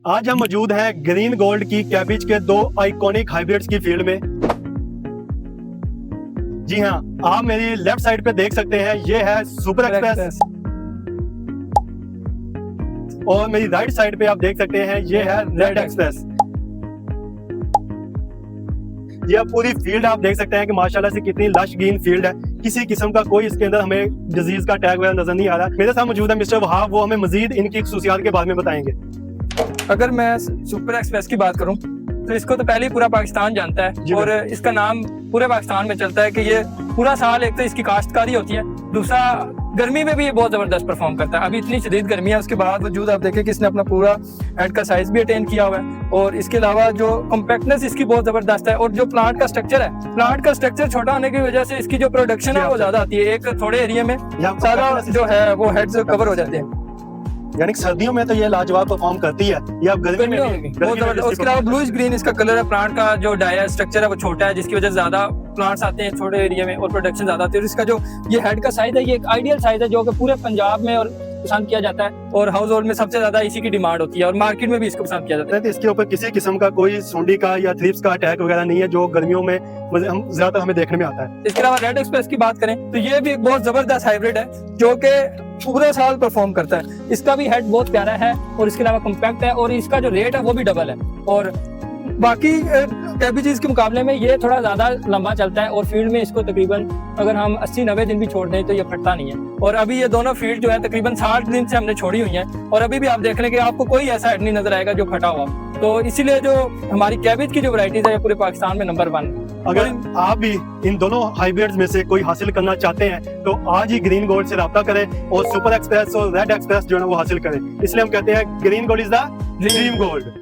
आज हम मौजूद हैं ग्रीन गोल्ड की कैबिज के दो आइकॉनिक हाइब्रिड्स की फील्ड में। जी हाँ, आप मेरी लेफ्ट साइड पे देख सकते हैं, ये है सुपर एक्सप्रेस और मेरी राइट साइड पे आप देख सकते हैं, ये है रेड एक्सप्रेस। ये पूरी फील्ड आप देख सकते हैं कि माशाल्लाह से कितनी लश ग्रीन फील्ड है। किसी किस्म का कोई इसके अंदर हमें डिजीज का टैग वगैरह नजर नहीं आ रहा। मेरे साथ मौजूद है मिस्टर वहाब, वो हमें मजीद इनकी खुसूसियात के बारे में बताएंगे। अगर मैं सुपर एक्सप्रेस की बात करूं तो इसको तो पहले ही पूरा पाकिस्तान जानता है और इसका नाम पूरे पाकिस्तान में चलता है कि ये पूरा साल एक तो इसकी काश्तकारी होती है, दूसरा गर्मी में भी ये बहुत जबरदस्त परफॉर्म करता है। अभी इतनी शदीद गर्मी है, उसके बाद वजूद आप देखें कि इसने अपना पूरा हेड का साइज भी अटेन किया हुआ है और इसके अलावा जो कॉम्पैक्टनेस इसकी बहुत जबरदस्त है। और जो प्लांट का स्ट्रक्चर छोटा होने की वजह से इसकी जो प्रोडक्शन है वो ज्यादा आती है। एक थोड़े एरिया में सारा जो है वो हेड्स कवर हो जाते हैं। यानी सर्दियों में तो ये लाजवाब परफॉर्म करती है, ये अब गर्मी में बहुत जबरदस्त। उसके अलावा ब्लूइश ग्रीन इसका कलर है। प्लांट का जो डाया स्ट्रक्चर है वो छोटा है, जिसकी वजह से ज्यादा प्लांट्स आते हैं छोटे एरिया में और प्रोडक्शन ज्यादा आती है। और इसका जो ये हेड का साइज है, ये एक आइडियल साइज है जो कि पूरे पंजाब में और पसंद किया जाता है और हाउस होल्ड में सबसे ज्यादा इसी की डिमांड होती है और मार्केट में भी इसको पसंद किया जाता है। इसके ऊपर किसी किस्म का कोई सुंडी का या थ्रिप्स का अटैक वगैरह नहीं है, जो गर्मियों में हम ज्यादा हमें देखने में आता है। इसके अलावा रेड एक्सप्रेस की बात करें तो ये भी एक बहुत जबरदस्त हाइब्रिड है जो कि पूरे साल परफॉर्म करता है। इसका भी हेड बहुत प्यारा है और इसके अलावा कॉम्पैक्ट है और इसका जो रेट है वो भी डबल है। और बाकी कैबेजेस के मुकाबले में ये थोड़ा ज्यादा लंबा चलता है और फील्ड में इसको तकरीबन अगर हम 80-90 दिन भी छोड़ दें तो ये फटता नहीं है। और अभी ये दोनों फील्ड जो है तकरीबन 60 दिन से हमने छोड़ी हुई है और अभी भी आप देख लें कि आपको कोई ऐसा हेड नहीं नजर आएगा जो फटा हुआ। तो इसीलिए जो हमारी कैबेज की जो वैरायटीज है पूरे पाकिस्तान में नंबर 1। अगर आप भी इन दोनों हाइब्रिड्स में से कोई हासिल करना चाहते हैं तो आज ही ग्रीन गोल्ड से राब्ता करें और सुपर एक्सप्रेस और रेड एक्सप्रेस जो है वो हासिल करें। इसलिए हम कहते हैं green gold is the dream gold.